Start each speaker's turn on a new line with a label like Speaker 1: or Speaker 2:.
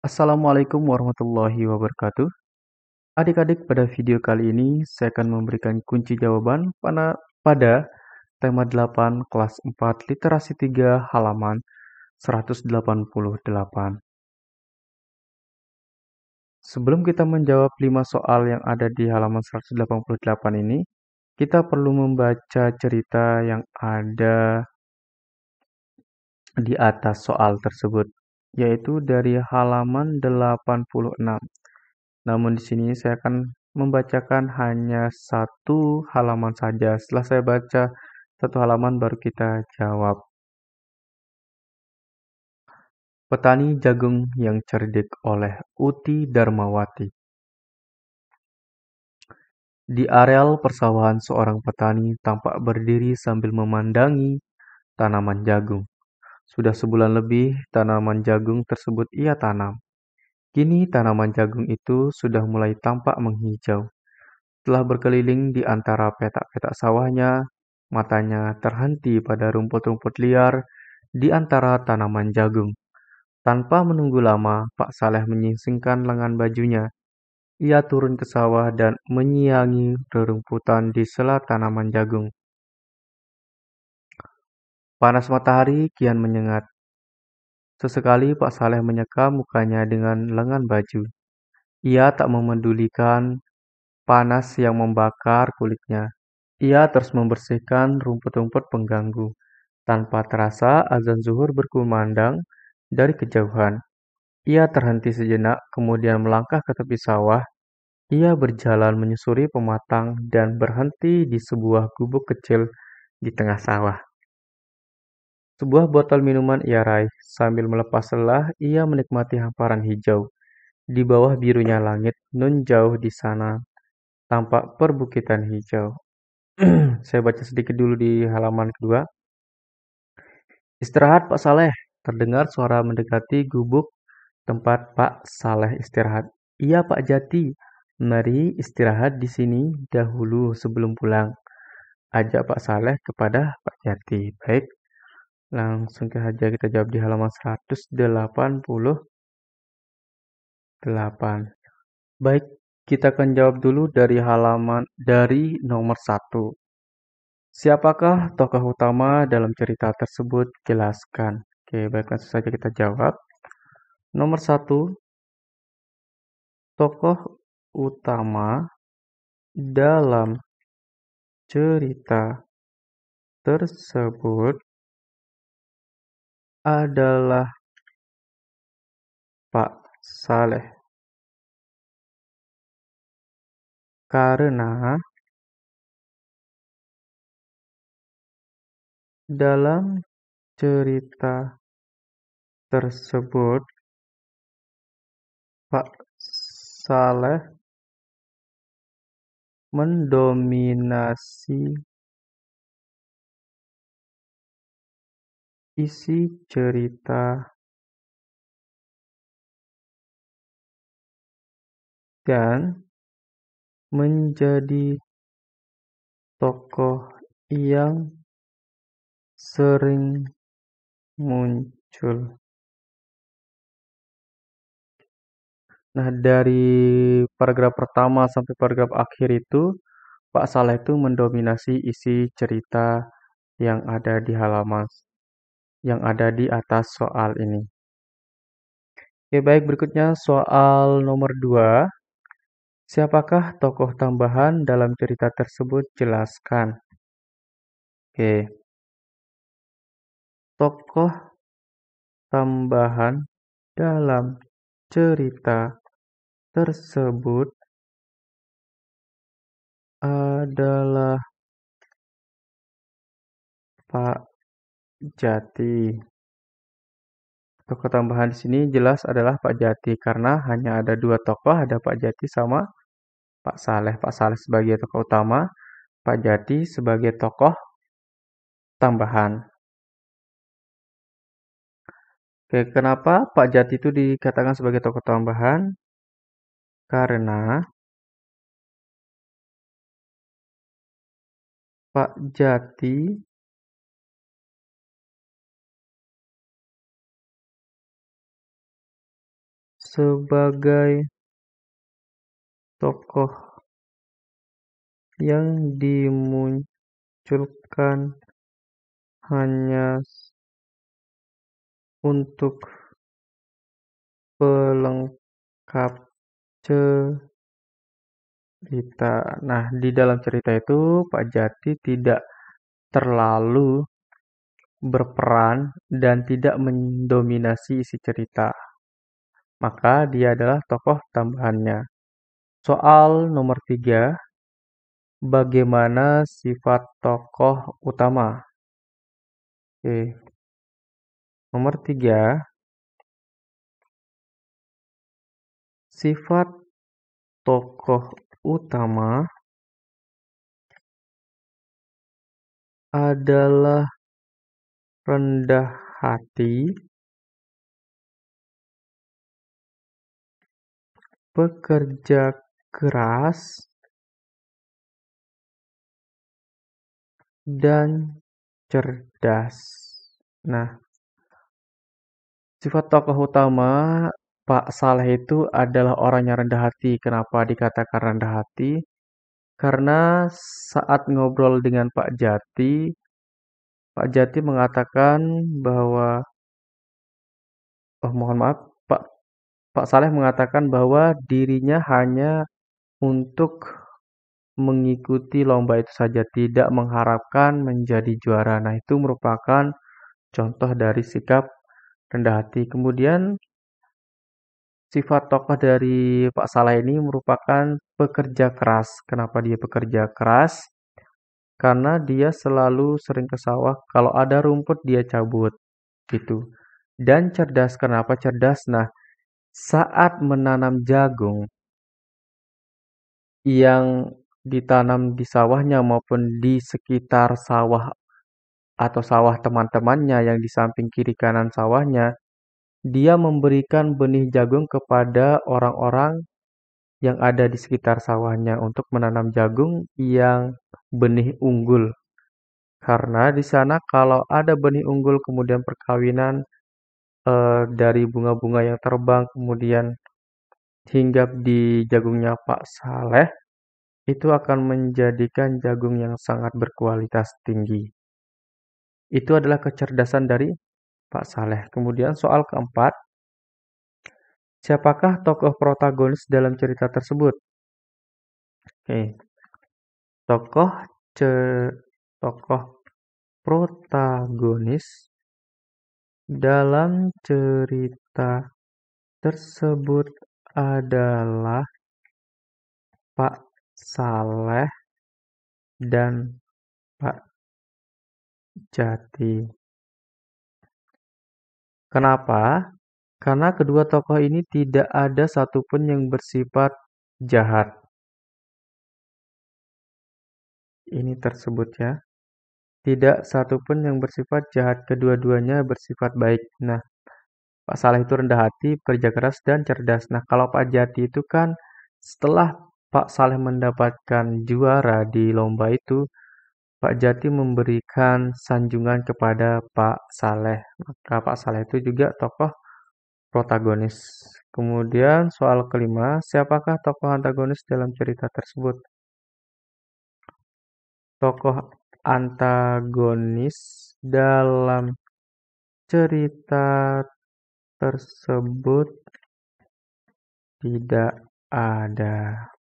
Speaker 1: Assalamualaikum warahmatullahi wabarakatuh. Adik-adik, pada video kali ini saya akan memberikan kunci jawaban pada tema 8 kelas 4 literasi 3 halaman 188. Sebelum kita menjawab 5 soal yang ada di halaman 188 ini, kita perlu membaca cerita yang ada di atas soal tersebut, yaitu dari halaman 86. Namun di sini saya akan membacakan hanya satu halaman saja. Setelah saya baca satu halaman baru kita jawab. Petani Jagung yang Cerdik oleh Uti Darmawati. Di areal persawahan seorang petani tampak berdiri sambil memandangi tanaman jagung. Sudah sebulan lebih tanaman jagung tersebut ia tanam. Kini tanaman jagung itu sudah mulai tampak menghijau. Setelah berkeliling di antara petak-petak sawahnya, matanya terhenti pada rumput-rumput liar di antara tanaman jagung. Tanpa menunggu lama, Pak Saleh menyingsingkan lengan bajunya. Ia turun ke sawah dan menyiangi rerumputan di sela tanaman jagung. Panas matahari kian menyengat. Sesekali Pak Saleh menyeka mukanya dengan lengan baju. Ia tak memedulikan panas yang membakar kulitnya. Ia terus membersihkan rumput-rumput pengganggu. Tanpa terasa, azan zuhur berkumandang dari kejauhan. Ia terhenti sejenak, kemudian melangkah ke tepi sawah. Ia berjalan menyusuri pematang dan berhenti di sebuah gubuk kecil di tengah sawah. Sebuah botol minuman ia raih. Sambil melepas lelah, ia menikmati hamparan hijau. Di bawah birunya langit, nun jauh di sana, tampak perbukitan hijau. Saya baca sedikit dulu di halaman kedua. Istirahat Pak Saleh. Terdengar suara mendekati gubuk tempat Pak Saleh istirahat. Iya Pak Jati, mari istirahat di sini dahulu sebelum pulang. Ajak Pak Saleh kepada Pak Jati. Baik, langsung saja kita jawab di halaman 188. Baik, kita akan jawab dulu dari nomor 1. Siapakah tokoh utama dalam cerita tersebut? Jelaskan. Oke, baik, langsung saja kita jawab. Nomor 1, tokoh utama dalam cerita tersebut adalah Pak Saleh. Karena dalam cerita tersebut Pak Saleh mendominasi isi cerita dan menjadi tokoh yang sering muncul. Nah, dari paragraf pertama sampai paragraf akhir itu, Pak Saleh itu mendominasi isi cerita yang ada di atas soal ini. Oke, baik, berikutnya soal nomor 2. Siapakah tokoh tambahan dalam cerita tersebut? Jelaskan. Oke, tokoh tambahan dalam cerita tersebut adalah Pak Jati. Tokoh tambahan di sini jelas adalah Pak Jati karena hanya ada dua tokoh, ada Pak Jati sama Pak Saleh. Pak Saleh sebagai tokoh utama, Pak Jati sebagai tokoh tambahan. Oke, kenapa Pak Jati itu dikatakan sebagai tokoh tambahan? Karena Pak Jati sebagai tokoh yang dimunculkan hanya untuk pelengkap cerita. Nah, di dalam cerita itu Pak Jati tidak terlalu berperan dan tidak mendominasi isi cerita. Maka dia adalah tokoh tambahannya. Soal nomor 3, bagaimana sifat tokoh utama? Oke, nomor 3, sifat tokoh utama adalah rendah hati, pekerja keras, dan cerdas. Nah, sifat tokoh utama Pak Saleh itu adalah orang yang rendah hati. Kenapa dikatakan rendah hati? Karena saat ngobrol dengan Pak Jati mengatakan bahwa, oh mohon maaf, Pak Pak Saleh mengatakan bahwa dirinya hanya untuk mengikuti lomba itu saja, tidak mengharapkan menjadi juara. Nah, itu merupakan contoh dari sikap rendah hati. Kemudian sifat tokoh dari Pak Saleh ini merupakan pekerja keras. Kenapa dia pekerja keras? Karena dia selalu sering ke sawah, kalau ada rumput dia cabut, gitu. Dan cerdas, kenapa cerdas? Nah, saat menanam jagung yang ditanam di sawahnya maupun di sekitar sawah atau sawah teman-temannya yang di samping kiri kanan sawahnya, dia memberikan benih jagung kepada orang-orang yang ada di sekitar sawahnya untuk menanam jagung yang benih unggul. Karena di sana kalau ada benih unggul kemudian perkawinan dari bunga-bunga yang terbang kemudian hinggap di jagungnya Pak Saleh, itu akan menjadikan jagung yang sangat berkualitas tinggi. Itu adalah kecerdasan dari Pak Saleh. Kemudian soal keempat, siapakah tokoh protagonis dalam cerita tersebut? Oke, tokoh tokoh protagonis dalam cerita tersebut adalah Pak Saleh dan Pak Jati. Kenapa? Karena kedua tokoh ini tidak ada satupun yang bersifat jahat. Ini tersebut ya. Tidak satupun yang bersifat jahat, kedua-duanya bersifat baik. Nah, Pak Saleh itu rendah hati, pekerja keras, dan cerdas. Nah, kalau Pak Jati itu kan setelah Pak Saleh mendapatkan juara di lomba itu, Pak Jati memberikan sanjungan kepada Pak Saleh. Maka Pak Saleh itu juga tokoh protagonis. Kemudian soal kelima, siapakah tokoh antagonis dalam cerita tersebut? Tokoh antagonis dalam cerita tersebut tidak ada.